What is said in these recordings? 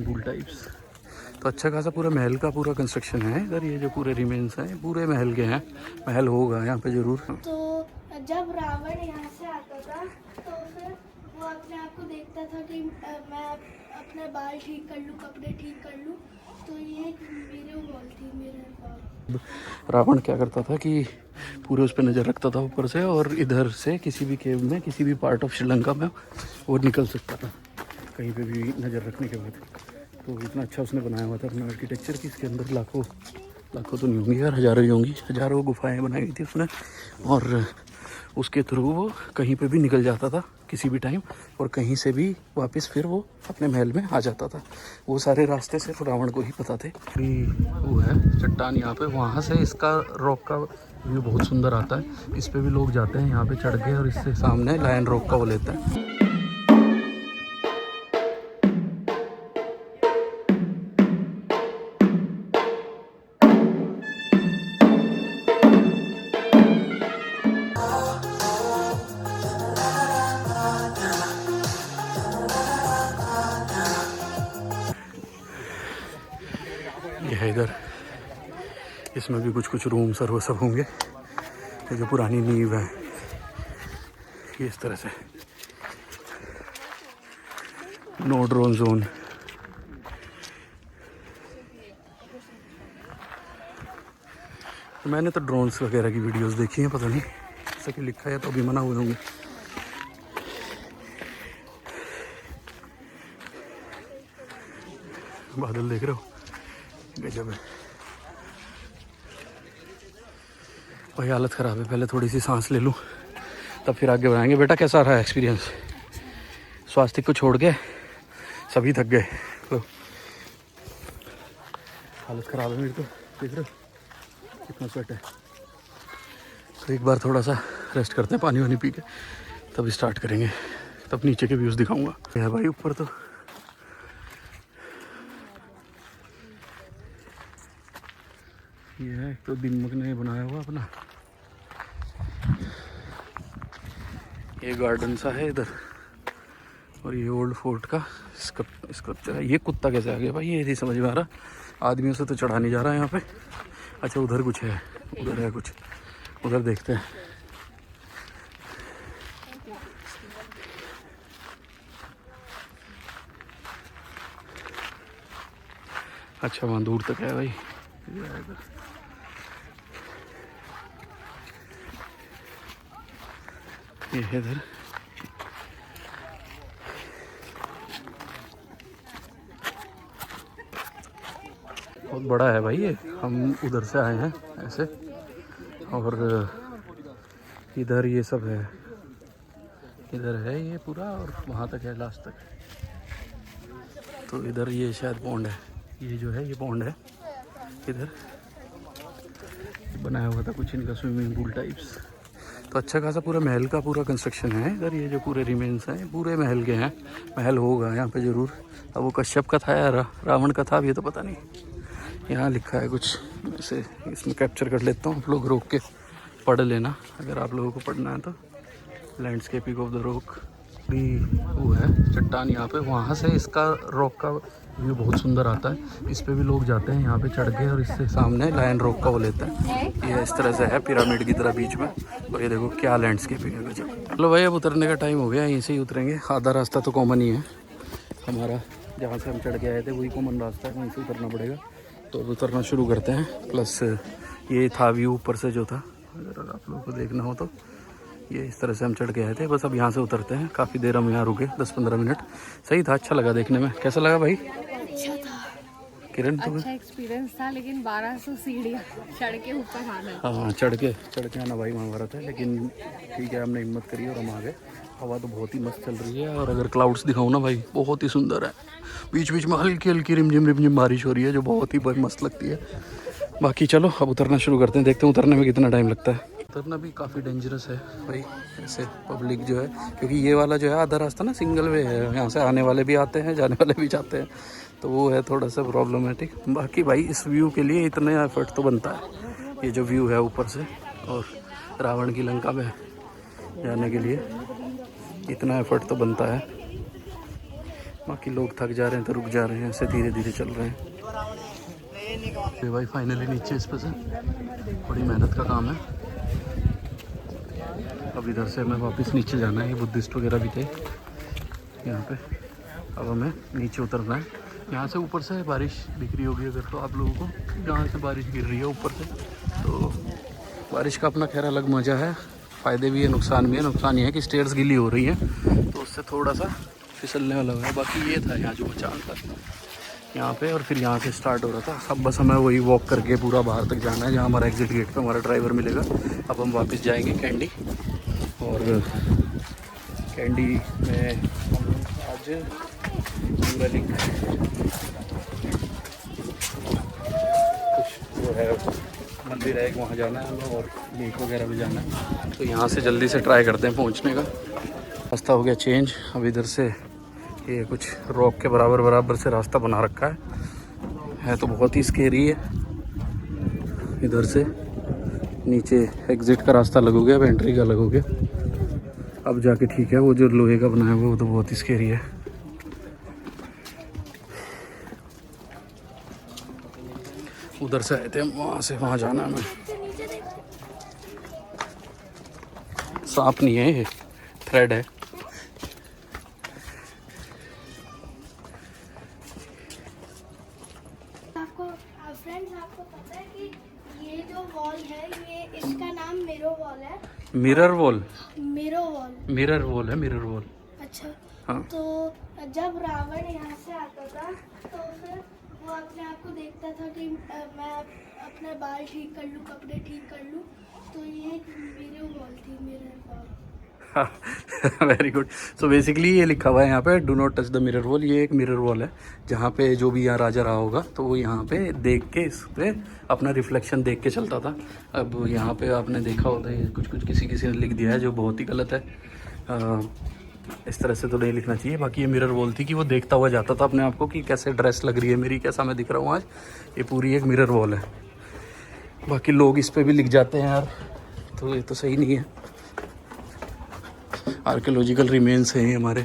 Bull types. तो अच्छा खासा पूरा महल का पूरा कंस्ट्रक्शन है इधर। ये जो पूरे रिमेन्स हैं पूरे महल के हैं। महल होगा यहाँ पे जरूर। तो जब रावण यहाँ से आता था तो फिर वो अपने आप को देखता था कि मैं अपने बाल ठीक कर लूँ, कपड़े ठीक कर लूँ। तो ये मेरे बॉल थी, मेरे बॉल। रावण क्या करता था कि पूरे उस पर नज़र रखता था ऊपर से, और इधर से किसी भी केव में किसी भी पार्ट ऑफ श्रीलंका में वो निकल सकता था कहीं पे भी नज़र रखने के बाद। तो इतना अच्छा उसने बनाया हुआ था अपना आर्किटेक्चर कि इसके अंदर लाखों तो नहीं होंगी यार, हज़ारों ही होंगी। हज़ारों गुफाएं बनाई हुई थी उसने, और उसके थ्रू वो कहीं पे भी निकल जाता था किसी भी टाइम, और कहीं से भी वापस फिर वो अपने महल में आ जाता था। वो सारे रास्ते सिर्फ रावण को ही पता थे। वो है चट्टान यहाँ पे, वहाँ से इसका रॉक का व्यू बहुत सुंदर आता है। इस पे भी लोग जाते हैं यहाँ पे चढ़ के, और इससे सामने लायन रॉक का वो लेते हैं। ये है इधर, इसमें भी कुछ रूम्स और वो सब होंगे। ये जो पुरानी नींव है ये इस तरह से। No drone zone. तो मैंने तो ड्रोन्स वगैरह की वीडियोस देखी हैं, पता नहीं ऐसा कि लिखा है तो अभी मना हुए होंगे। बादल देख रहे हो, गजब है भाई। हालत ख़राब है, पहले थोड़ी सी सांस ले लूँ तब फिर आगे बढ़ाएंगे। बेटा कैसा रहा एक्सपीरियंस? स्वास्थ्य को छोड़ के सभी थक गए। तो हालत ख़राब है मेरी, तो देख रहे हो कितना स्वेट है। तो एक बार थोड़ा सा रेस्ट करते हैं, पानी वानी पी के तब स्टार्ट करेंगे, तब नीचे के व्यूज़ दिखाऊंगा। है भाई ऊपर तो ये है, तो दिमक ने बनाया हुआ अपना ये गार्डन सा है इधर, और ये ओल्ड फोर्ट का स्कल्पचर है। ये कुत्ता कैसे आ गया भाई, ये नहीं समझ में आ रहा। आदमियों से तो चढ़ा नहीं जा रहा है यहाँ पे। अच्छा उधर कुछ है, उधर है कुछ, उधर देखते हैं। अच्छा वहाँ दूर तक है भाई। ये है इधर। बहुत बड़ा है भाई ये। हम उधर से आए हैं ऐसे, और इधर ये सब है, इधर है ये पूरा, और वहाँ तक है लास्ट तक। तो इधर ये शायद पॉन्ड है, ये जो है ये पॉन्ड है इधर बनाया हुआ था कुछ इनका स्विमिंग पूल टाइप्स। तो अच्छा खासा पूरा महल का पूरा कंस्ट्रक्शन है इधर। ये जो पूरे रिमेन्स हैं पूरे महल के हैं। महल होगा यहाँ पे ज़रूर। अब वो कश्यप का था या रावण का था, अब ये तो पता नहीं। यहाँ लिखा है कुछ, इसे इसमें कैप्चर कर लेता हूँ, आप लोग रोक के पढ़ लेना अगर आप लोगों को पढ़ना है तो। लैंडस्केपिंग ऑफ द रॉक भी वो है चट्टान यहाँ पे, वहाँ से इसका रॉक का व्यू बहुत सुंदर आता है। इस पे भी लोग जाते हैं यहाँ पे चढ़ के, और इससे सामने लायन रॉक का वो लेते हैं। ये इस तरह से है पिरामिड की तरह बीच में, और ये देखो क्या लैंडस्केपिंग है गजब। चलो भाई अब उतरने का टाइम हो गया, यहीं से ही उतरेंगे। आधा रास्ता तो कॉमन ही है हमारा, जहाँ से हम चढ़ के आए थे वही कॉमन रास्ता है, वहीं से उतरना पड़ेगा। तो अब उतरना शुरू करते हैं। प्लस ये था व्यू ऊपर से जो था, अगर आप लोगों को देखना हो तो ये इस तरह से हम चढ़ के आए थे। बस अब यहाँ से उतरते हैं। काफ़ी देर हम यहाँ रुके, 10-15 मिनट। सही था, अच्छा लगा देखने में। कैसा लगा भाई? अच्छा था किरण तुम्हें? अच्छा एक्सपीरियंस था, लेकिन 1200 सीढ़ियाँ चढ़ के ऊपर आना। हाँ चढ़ के आना भाई महाभारत है, लेकिन ठीक है हमने हिम्मत करी और हम आ गए। हवा तो बहुत ही मस्त चल रही है, और अगर क्लाउड्स दिखाऊँ ना भाई बहुत ही सुंदर है। बीच बीच में हल्की हल्की रिमझिम बारिश हो रही है, जो बहुत ही मस्त लगती है। बाकी चलो अब उतरना शुरू करते हैं, देखते हैं उतरने में कितना टाइम लगता है। उतरना भी काफ़ी डेंजरस है भाई ऐसे, पब्लिक जो है, क्योंकि ये वाला जो है आधा रास्ता ना सिंगल वे है, यहाँ से आने वाले भी आते हैं जाने वाले भी जाते हैं, तो वो है थोड़ा सा प्रॉब्लमेटिक। बाकी भाई इस व्यू के लिए इतना एफर्ट तो बनता है। ये जो व्यू है ऊपर से, और रावण की लंका में जाने के लिए इतना एफर्ट तो बनता है। बाकी लोग थक जा रहे हैं तो रुक जा रहे हैं, ऐसे धीरे धीरे चल रहे हैं। ये भाई फाइनली नीचे इस पर से बड़ी मेहनत का काम है। अब इधर से हमें वापस नीचे जाना है, ये बुद्धिस्ट वगैरह भी थे यहाँ पे। अब हमें नीचे उतरना है। यहाँ से ऊपर से बारिश दिख रही होगी अगर तो आप लोगों को, जहाँ से बारिश गिर रही है ऊपर से। तो बारिश का अपना खैर अलग मज़ा है, फ़ायदे भी है नुकसान भी है। नुकसान ये है कि स्टेयर्स गीली हो रही हैं तो उससे थोड़ा सा फिसलने वाला है। बाकी ये था यहाँ जो मचान था यहाँ पे, और फिर यहाँ से स्टार्ट हो रहा था। अब बस हमें वही वॉक करके पूरा बाहर तक जाना है जहाँ हमारा एग्जिट गेट पे हमारा ड्राइवर मिलेगा। अब हम वापस जाएंगे कैंडी, और कैंडी में आज पूरा लिंक कुछ जो है मंदिर है वहाँ जाना है हमें, और लेक वगैरह भी जाना है। तो यहाँ से जल्दी से ट्राई करते हैं पहुँचने का। रास्ता हो गया चेंज। अब इधर से ये कुछ रॉक के बराबर से रास्ता बना रखा है तो बहुत ही स्केरी है। इधर से नीचे एग्जिट का रास्ता अलग हो गया, अब एंट्री का अलग हो गया। अब जाके ठीक है, वो जो लोहे का बनाया हुआ वो तो बहुत ही स्केरी है। उधर से आए थे हम, वहाँ से वहाँ जाना है हमें। सांप नहीं है, ये थ्रेड है। फ्रेंड्स आपको पता है कि ये जो वॉल है, ये इसका नाम मिरर वॉल है। Mirror wall? मिरर वॉल है, मिरर वॉल। अच्छा हाँ। तो जब रावण यहाँ से आता था तो फिर वो अपने आप को देखता था कि मैं अपने बाल ठीक कर लूँ, कपड़े ठीक कर लूँ। तो ये एक मिरर वॉल थी, mirror wall. Very good. So basically ये लिखा हुआ है यहाँ पे, do not touch the mirror wall. ये एक मिरर वॉल है जहाँ पे जो भी यहाँ राजा रहा होगा तो वो यहाँ पे देख के इस पे अपना रिफ्लेक्शन देख के चलता था। अब यहाँ पे आपने देखा होता है कुछ किसी ने लिख दिया है जो बहुत ही गलत है। इस तरह से तो नहीं लिखना चाहिए। बाकी ये मिरर वॉल थी कि वो देखता हुआ जाता था अपने आप को कि कैसे ड्रेस लग रही है मेरी, कैसा मैं दिख रहा हूँ आज। ये पूरी एक मिरर वॉल है। बाकी लोग इस पर भी लिख जाते हैं यार, तो ये तो सही नहीं है। आर्कियोलॉजिकल रिमेन्स हैं ये हमारे।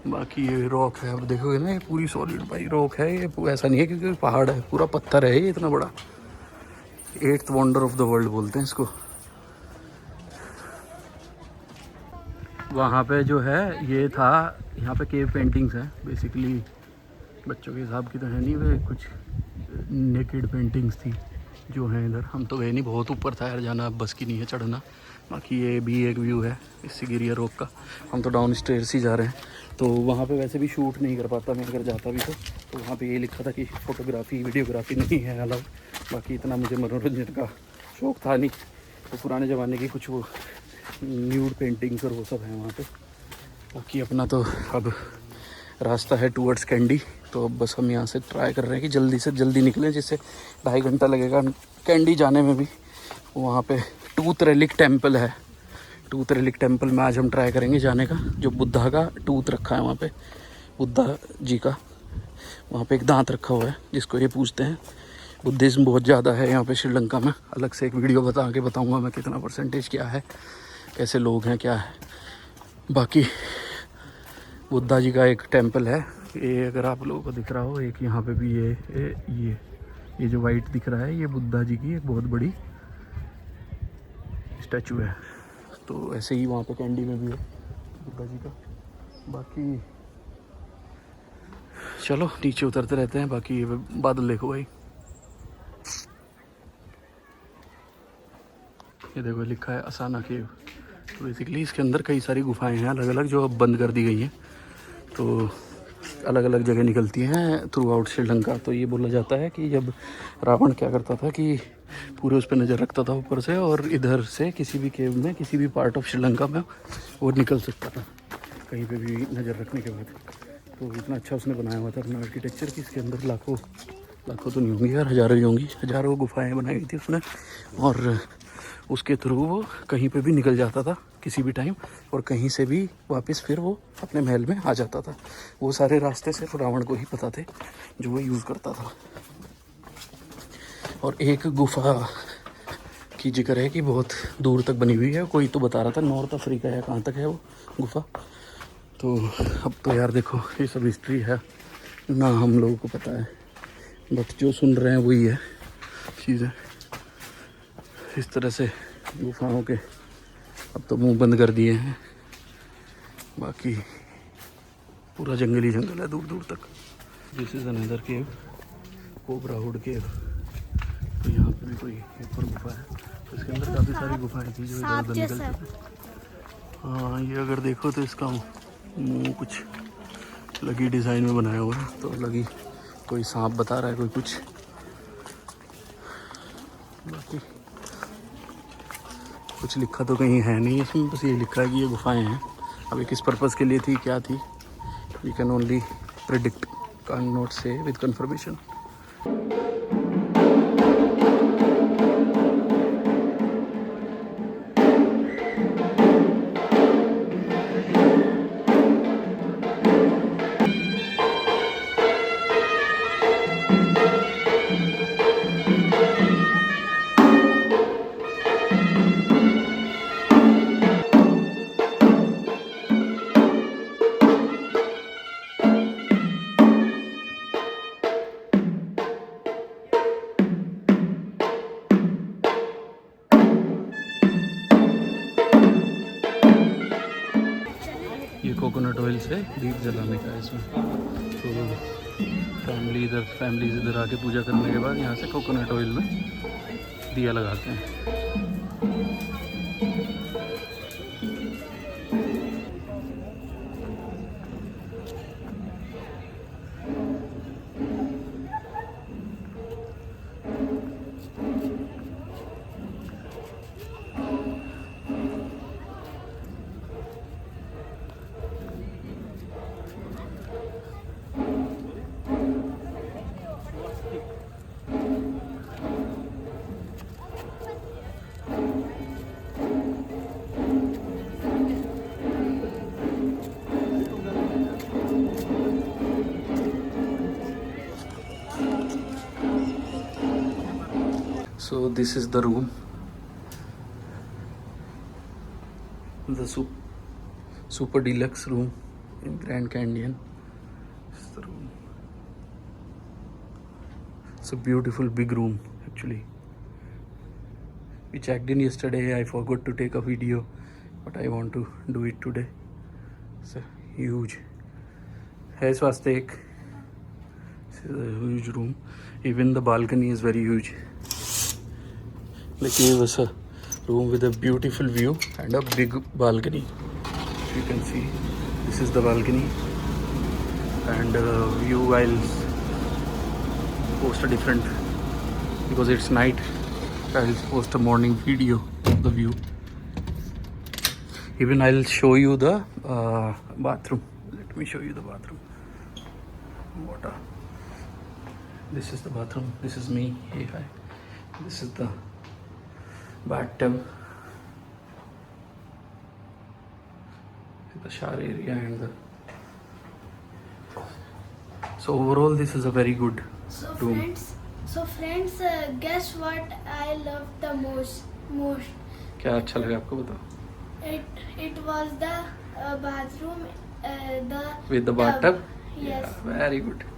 बाकी ये रॉक है, अब देखोगे ना ये पूरी सॉलिड भाई रॉक है। ये ऐसा नहीं है क्योंकि पहाड़ है, पूरा पत्थर है ये इतना बड़ा। 8th wonder of the world बोलते हैं इसको। वहाँ पे जो है ये था, यहाँ पे केव पेंटिंग्स हैं बेसिकली। बच्चों के हिसाब की तो है नहीं, वे कुछ नेकेड पेंटिंग्स थी जो हैं इधर। हम तो गए नहीं, बहुत ऊपर था यार जाना, अब बस की नहीं है चढ़ना। बाकी ये भी एक व्यू है इस सिगिरिया रॉक का। हम तो डाउन स्टेयर्स ही जा रहे हैं। तो वहाँ पे वैसे भी शूट नहीं कर पाता मैं अगर जाता भी तो वहाँ पे ये लिखा था कि फ़ोटोग्राफी वीडियोग्राफी नहीं है अलाउड। बाकी इतना मुझे मनोरंजन का शौक़ था नहीं। तो पुराने ज़माने की कुछ वो न्यूड पेंटिंग्स और वो सब है वहाँ पे। बाकी अपना तो अब रास्ता है टूवर्ड्स कैंडी। तो अब बस हम यहाँ से ट्राई कर रहे हैं कि जल्दी से जल्दी निकलें, जिससे 2.5 घंटा लगेगा कैंडी जाने में भी। वहाँ पे टूथ रेलिक टेम्पल है। टूथ रेलिक टेम्पल में आज हम ट्राई करेंगे जाने का। जो बुद्धा का टूथ रखा है वहाँ पे, बुद्धा जी का वहाँ पे एक दांत रखा हुआ है जिसको ये पूछते हैं। बुद्धिज़्म बहुत ज़्यादा है यहाँ पे श्रीलंका में। अलग से एक वीडियो बताऊँगा मैं कितना परसेंटेज क्या है, कैसे लोग हैं क्या है। बाकी बुद्धा जी का एक टेम्पल है ये, अगर आप लोगों को दिख रहा हो। एक यहाँ पे भी ये जो वाइट दिख रहा है ये बुद्धा जी की एक बहुत बड़ी स्टैचू है। तो ऐसे ही वहाँ पे कैंडी में भी है बुद्धा जी का। बाकी चलो नीचे उतरते रहते हैं। बाकी ये बादल देखो भाई, ये देखो लिखा है असाना केव। तो बेसिकली इसके अंदर कई सारी गुफाएं हैं अलग अलग जो अब बंद कर दी गई हैं। तो अलग अलग जगह निकलती हैं थ्रू आउट श्रीलंका। तो ये बोला जाता है कि जब रावण क्या करता था कि पूरे उस पर नज़र रखता था ऊपर से, और इधर से किसी भी केव में किसी भी पार्ट ऑफ श्रीलंका में वो निकल सकता था कहीं पे भी नज़र रखने के बाद। तो इतना अच्छा उसने बनाया हुआ था अपना आर्किटेक्चर कि इसके अंदर लाखों तो नहीं होंगी यार, हज़ारों ही होंगी। हज़ारों गुफाएँ बनाई गई थी उसने, और उसके थ्रू वो कहीं पे भी निकल जाता था किसी भी टाइम, और कहीं से भी वापस फिर वो अपने महल में आ जाता था। वो सारे रास्ते सिर्फ रावण को ही पता थे जो वो यूज़ करता था। और एक गुफा की जिक्र है कि बहुत दूर तक बनी हुई है। कोई तो बता रहा था नॉर्थ अफ्रीका या कहाँ तक है वो गुफा। तो अब तो यार देखो ये सब हिस्ट्री है ना, हम लोगों को पता है, बट जो सुन रहे हैं वही है चीज़ें। इस तरह से गुफाओं के अब तो मुंह बंद कर दिए हैं, बाकी पूरा जंगली जंगल है दूर दूर तक। This is another cave, cobra hood cave. तो यहाँ पे भी कोई एक और गुफा है, तो इसके अंदर काफ़ी सारी गुफाएं थी जो इधर उधर निकल चुकी हैं। हाँ ये अगर देखो तो इसका मुंह कुछ लगी डिज़ाइन में बनाया हुआ है, तो लगी कोई सांप बता रहा है, कोई कुछ। बाकी कुछ लिखा तो कहीं है नहीं इसमें, बस ये लिखा है कि ये गुफाएं हैं। अभी किस पर्पज़ के लिए थी, क्या थी, we can only predict, can not say with confirmation. ये कोकोनट ऑयल से दीप जलाने का है इसमें। तो फैमिलीज इधर आके पूजा करने के बाद यहाँ से कोकोनट ऑयल में दिया लगाते हैं। So this is the room, the super deluxe room in Grand Canyon. This is the room. It's a beautiful big room actually. We checked in yesterday. I forgot to take a video, but I want to do it today. It's a huge. है इस वास्ते एक. This is a huge room. Even the balcony is very huge. Like it was a room with a beautiful view and a big balcony. You can see this is the balcony, and view I'll post a different, because it's night. I'll post a morning video of the view. Even I'll show you the bathroom. Let me show you the bathroom. Water. This is the bathroom. This is me. Hey hi. This is the bathtub, the shower area, and the so overall this is a very good room. So friends, guess what I love the most? क्या अच्छा लगा आपको बताओ? It was the bathroom, the With the bathtub? Yes. Yeah, very good.